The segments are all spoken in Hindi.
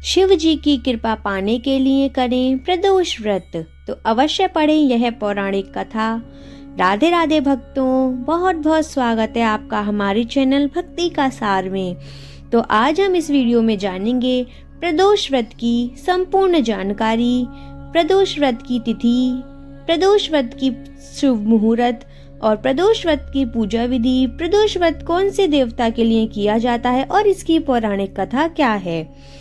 शिव जी की कृपा पाने के लिए करें प्रदोष व्रत। तो अवश्य पढ़ें यह पौराणिक कथा। राधे राधे भक्तों, बहुत बहुत स्वागत है आपका हमारे चैनल भक्ति का सार में। तो आज हम इस वीडियो में जानेंगे प्रदोष व्रत की संपूर्ण जानकारी, प्रदोष व्रत की तिथि, प्रदोष व्रत की शुभ मुहूर्त और प्रदोष व्रत की पूजा विधि, प्रदोष व्रत कौन से देवता के लिए किया जाता है और इसकी पौराणिक कथा क्या है।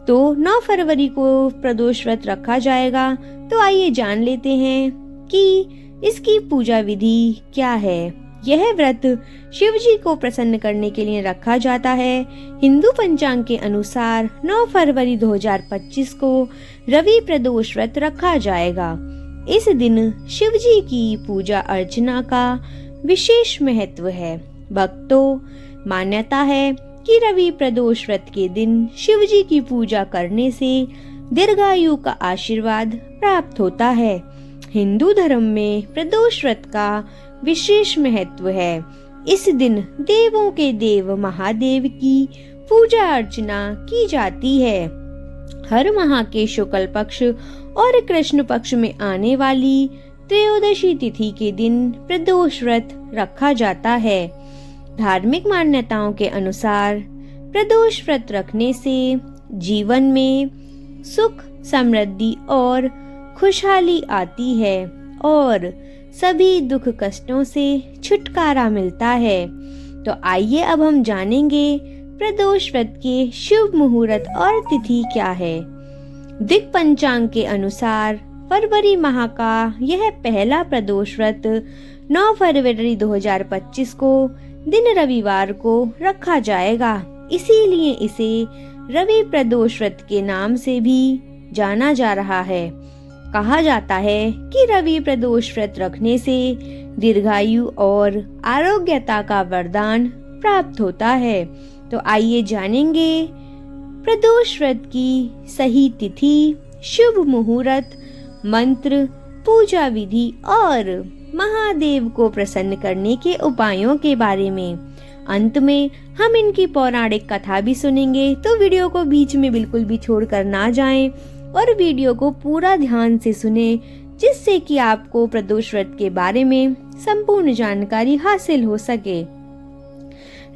तो 9 फरवरी को प्रदोष व्रत रखा जाएगा। तो आइए जान लेते हैं कि इसकी पूजा विधि क्या है। यह व्रत शिव जी को प्रसन्न करने के लिए रखा जाता है। हिंदू पंचांग के अनुसार 9 फरवरी 2025 को रवि प्रदोष व्रत रखा जाएगा। इस दिन शिव जी की पूजा अर्चना का विशेष महत्व है। भक्तों, मान्यता है कि रवि प्रदोष व्रत के दिन शिव जी की पूजा करने से दीर्घायु का आशीर्वाद प्राप्त होता है। हिंदू धर्म में प्रदोष व्रत का विशेष महत्व है। इस दिन देवों के देव महादेव की पूजा अर्चना की जाती है। हर माह के शुक्ल पक्ष और कृष्ण पक्ष में आने वाली त्रयोदशी तिथि के दिन प्रदोष व्रत रखा जाता है। धार्मिक मान्यताओं के अनुसार प्रदोष व्रत रखने से जीवन में सुख, समृद्धि और खुशहाली आती है और सभी दुख कष्टों से छुटकारा मिलता है। तो आइए अब हम जानेंगे प्रदोष व्रत के शुभ मुहूर्त और तिथि क्या है। दिक पंचांग के अनुसार फरवरी माह का यह पहला प्रदोष व्रत 9 फरवरी 2025 को दिन रविवार को रखा जाएगा। इसीलिए इसे रवि प्रदोष व्रत के नाम से भी जाना जा रहा है। कहा जाता है कि रवि प्रदोष व्रत रखने से दीर्घायु और आरोग्यता का वरदान प्राप्त होता है। तो आइए जानेंगे प्रदोष व्रत की सही तिथि, शुभ मुहूर्त, मंत्र, पूजा विधि और महादेव को प्रसन्न करने के उपायों के बारे में। अंत में हम इनकी पौराणिक कथा भी सुनेंगे। तो वीडियो को बीच में बिल्कुल भी छोड़कर ना जाएं और वीडियो को पूरा ध्यान से सुने, जिससे कि आपको प्रदोष व्रत के बारे में संपूर्ण जानकारी हासिल हो सके।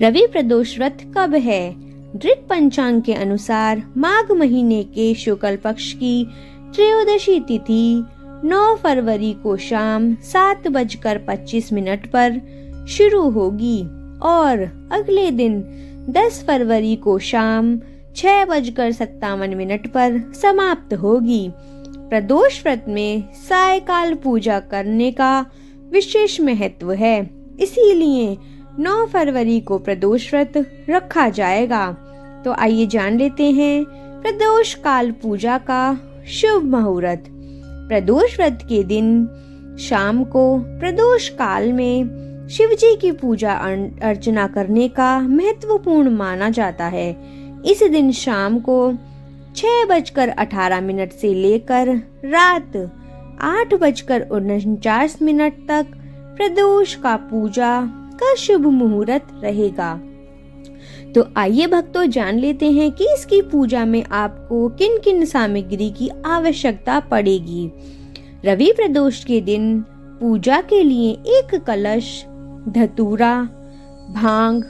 रवि प्रदोष व्रत कब है? ऋक पंचांग के अनुसार माघ महीने के शुक्ल पक्ष की त्रयोदशी तिथि 9 फरवरी को शाम 7:25 पर शुरू होगी और अगले दिन 10 फरवरी को शाम 6:57 पर समाप्त होगी। प्रदोष व्रत में सायकाल पूजा करने का विशेष महत्व है। इसीलिए 9 फरवरी को प्रदोष व्रत रखा जाएगा। तो आइए जान लेते हैं प्रदोष काल पूजा का शुभ मुहूर्त। प्रदोष व्रत के दिन शाम को प्रदोष काल में शिव जी की पूजा अर्चना करने का महत्वपूर्ण माना जाता है। इस दिन शाम को 6:18 से लेकर रात 8:49 तक प्रदोष का पूजा का शुभ मुहूर्त रहेगा। तो आइए भक्तों जान लेते हैं कि इसकी पूजा में आपको किन किन सामग्री की आवश्यकता पड़ेगी। रवि प्रदोष के दिन पूजा के लिए एक कलश, धतूरा, भांग,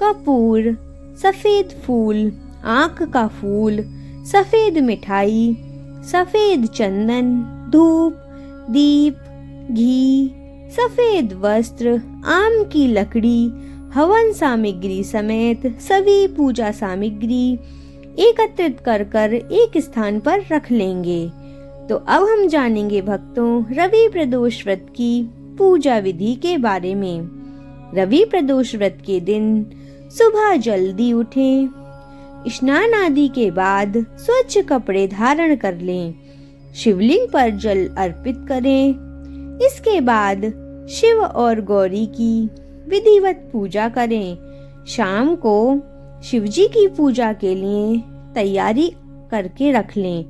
कपूर, सफेद फूल, आँख का फूल, सफेद मिठाई, सफेद चंदन, धूप, दीप, घी, सफेद वस्त्र, आम की लकड़ी, हवन सामग्री समेत सभी पूजा सामग्री एकत्रित कर एक स्थान पर रख लेंगे। तो अब हम जानेंगे भक्तों रवि प्रदोष व्रत की पूजा विधि के बारे में। रवि प्रदोष व्रत के दिन सुबह जल्दी उठें, स्नान आदि के बाद स्वच्छ कपड़े धारण कर लें, शिवलिंग पर जल अर्पित करें। इसके बाद शिव और गौरी की विधिवत पूजा करें। शाम को शिवजी की पूजा के लिए तैयारी करके रख लें।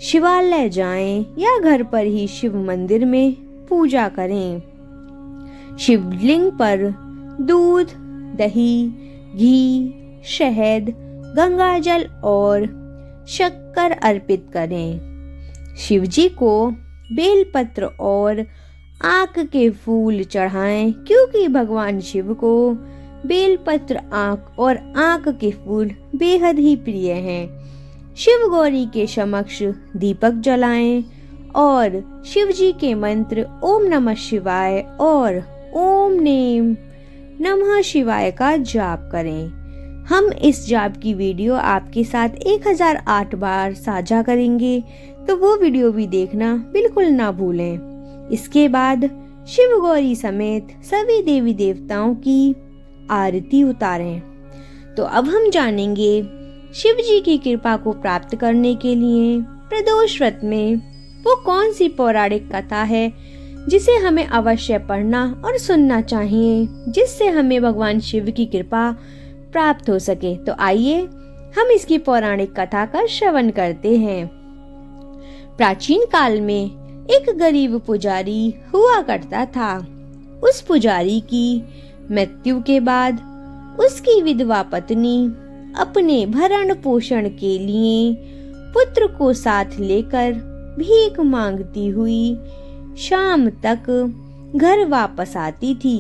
शिवालय जाएं या घर पर ही शिव मंदिर में पूजा करें। शिवलिंग पर दूध, दही, घी, शहद, गंगाजल और शक्कर अर्पित करें। शिवजी को बेलपत्र और आक के फूल चढ़ाएं, क्योंकि भगवान शिव को बेलपत्र, आक और आक के फूल बेहद ही प्रिय हैं। शिव गौरी के समक्ष दीपक जलाएं और शिवजी के मंत्र ओम नमः शिवाय और ओम नेम नमः शिवाय का जाप करें। हम इस जाप की वीडियो आपके साथ 1008 बार साझा करेंगे, तो वो वीडियो भी देखना बिल्कुल ना भूलें। इसके बाद शिव गौरी समेत सभी देवी देवताओं की आरती उतारें। तो अब हम जानेंगे शिव जी की कृपा को प्राप्त करने के लिए प्रदोष व्रत में वो कौन सी पौराणिक कथा है जिसे हमें अवश्य पढ़ना और सुनना चाहिए, जिससे हमें भगवान शिव की कृपा प्राप्त हो सके। तो आइए हम इसकी पौराणिक कथा का श्रवण करते हैं। प्राचीन काल में एक गरीब पुजारी हुआ करता था। उस पुजारी की मृत्यु के बाद उसकी विधवा पत्नी अपने भरण पोषण के लिए पुत्र को साथ लेकर भीख मांगती हुई शाम तक घर वापस आती थी।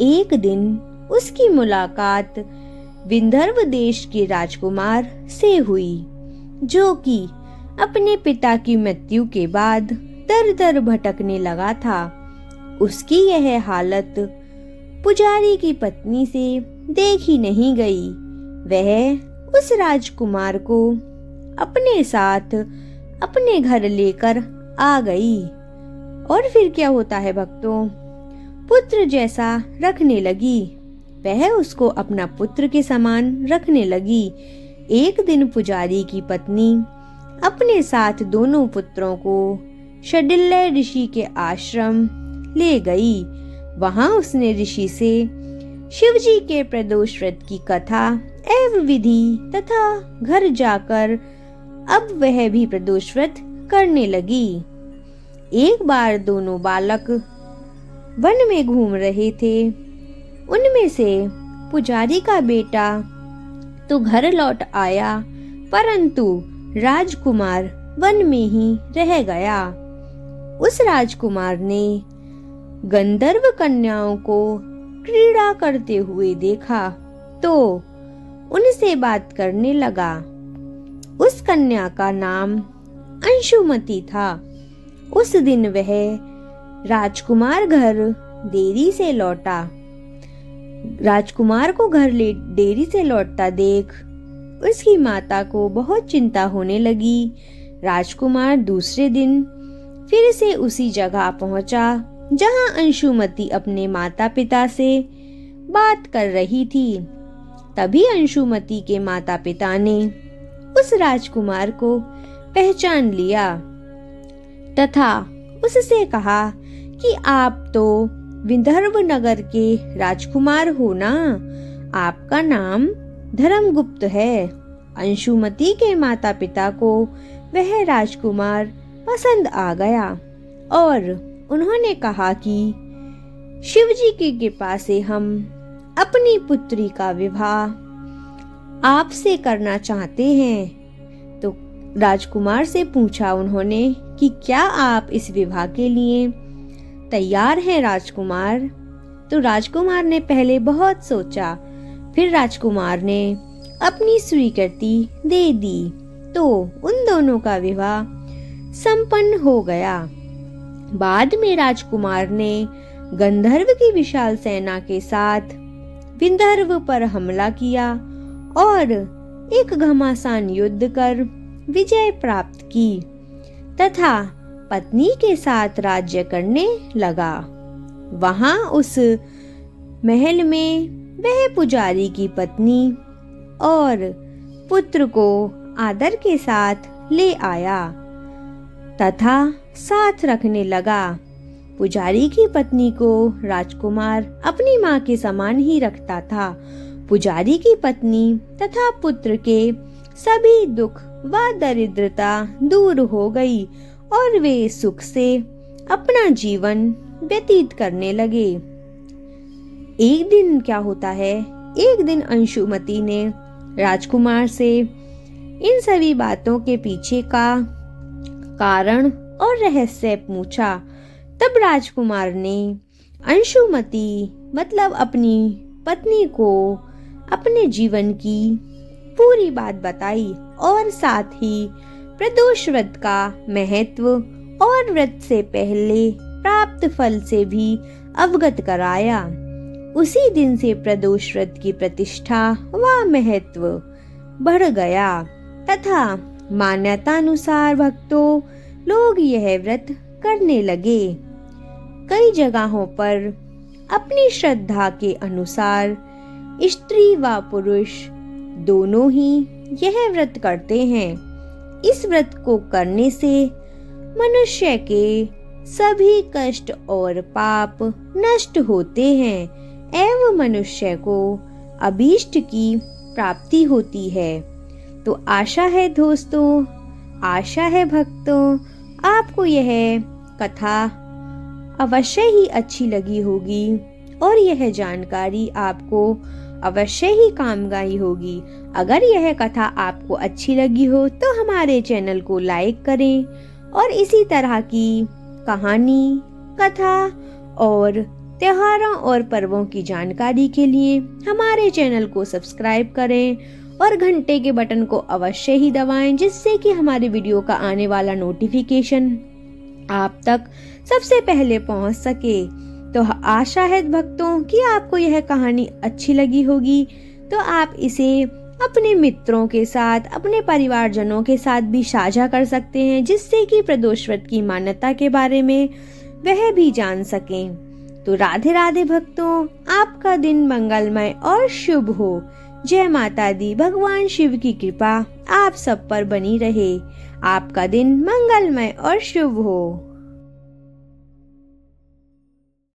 एक दिन उसकी मुलाकात विंदर्भ देश के राजकुमार से हुई, जो कि अपने पिता की मृत्यु के बाद दर दर भटकने लगा था। उसकी यह हालत पुजारी की पत्नी से देखी नहीं गई। वह उस राजकुमार को अपने साथ अपने घर लेकर आ गई। और फिर क्या होता है भक्तों, पुत्र जैसा रखने लगी, वह उसको अपना पुत्र के समान रखने लगी। एक दिन पुजारी की पत्नी अपने साथ दोनों पुत्रों को शडिल्य ऋषि के आश्रम ले गई। वहां उसने ऋषि से शिवजी के प्रदोष व्रत की कथा एवं विधि तथा घर जाकर अब वह भी प्रदोष व्रत करने लगी। एक बार दोनों बालक वन में घूम रहे थे। उनमें से पुजारी का बेटा तो घर लौट आया, परंतु राजकुमार वन में ही रह गया। उस राजकुमार ने गंधर्व कन्याओं को क्रीड़ा करते हुए देखा तो उनसे बात करने लगा। उस कन्या का नाम अंशुमति था। उस दिन वह राजकुमार घर देरी से लौटा। राजकुमार को घर देरी से लौटता देख उसकी माता को बहुत चिंता होने लगी। राजकुमार दूसरे दिन फिर से उसी जगह पहुंचा जहां अंशुमति अपने माता पिता से बात कर रही थी। तभी अंशुमति के माता पिता ने उस राजकुमार को पहचान लिया तथा उससे कहा कि आप तो विंदर्भ नगर के राजकुमार हो ना, आपका नाम धर्मगुप्त है। अंशुमति के माता पिता को वह राजकुमार पसंद आ गया और उन्होंने कहा कि शिवजी की कृपा से हम अपनी पुत्री का विवाह आपसे करना चाहते हैं। तो राजकुमार से पूछा उन्होंने कि क्या आप इस विवाह के लिए तैयार हैं राजकुमार? तो राजकुमार ने पहले बहुत सोचा, फिर राजकुमार ने अपनी स्वीकृति दे दी। तो उन दोनों का विवाह संपन्न हो गया। बाद में राजकुमार ने गंधर्व की विशाल सेना के साथ विंदर्भ पर हमला किया और एक घमासान युद्ध कर विजय प्राप्त की तथा पत्नी के साथ राज्य करने लगा। वहां उस महल में वह पुजारी की पत्नी और पुत्र को आदर के साथ ले आया तथा साथ रखने लगा। पुजारी की पत्नी को राजकुमार अपनी मां के समान ही रखता था। पुजारी की पत्नी तथा पुत्र के सभी दुख व दरिद्रता दूर हो गई और वे सुख से अपना जीवन व्यतीत करने लगे। एक दिन क्या होता है, एक दिन अंशुमति ने राजकुमार से इन सभी बातों के पीछे का कारण और रहस्य पूछा। तब राजकुमार ने अंशुमति मतलब अपनी पत्नी को अपने जीवन की पूरी बात बताई और साथ ही प्रदोष व्रत का महत्व और व्रत से पहले प्राप्त फल से भी अवगत कराया। उसी दिन से प्रदोष व्रत की प्रतिष्ठा व महत्व बढ़ गया तथा मान्यता अनुसार भक्तों लोग यह व्रत करने लगे। कई जगहों पर अपनी श्रद्धा के अनुसार स्त्री व पुरुष दोनों ही यह व्रत करते हैं। इस व्रत को करने से मनुष्य के सभी कष्ट और पाप नष्ट होते हैं एवं मनुष्य को अभीष्ट की प्राप्ति होती है। तो आशा है दोस्तों, आशा है भक्तों, आपको यह कथा अवश्य ही अच्छी लगी होगी और यह जानकारी आपको अवश्य ही कामगाई होगी। अगर यह कथा आपको अच्छी लगी हो तो हमारे चैनल को लाइक करें और इसी तरह की कहानी, कथा और त्योहारों और पर्वों की जानकारी के लिए हमारे चैनल को सब्सक्राइब करें और घंटे के बटन को अवश्य ही दबाएं, जिससे कि हमारे वीडियो का आने वाला नोटिफिकेशन आप तक सबसे पहले पहुंच सके। तो आशा है भक्तों कि आपको यह कहानी अच्छी लगी होगी, तो आप इसे अपने मित्रों के साथ, अपने परिवारजनों के साथ भी साझा कर सकते हैं, जिससे कि प्रदोष व्रत की मान्यता के बारे में वह भी जान सकें। तो राधे राधे भक्तों, आपका दिन मंगलमय और शुभ हो। जय माता दी। भगवान शिव की कृपा आप सब पर बनी रहे। आपका दिन मंगलमय और शुभ हो।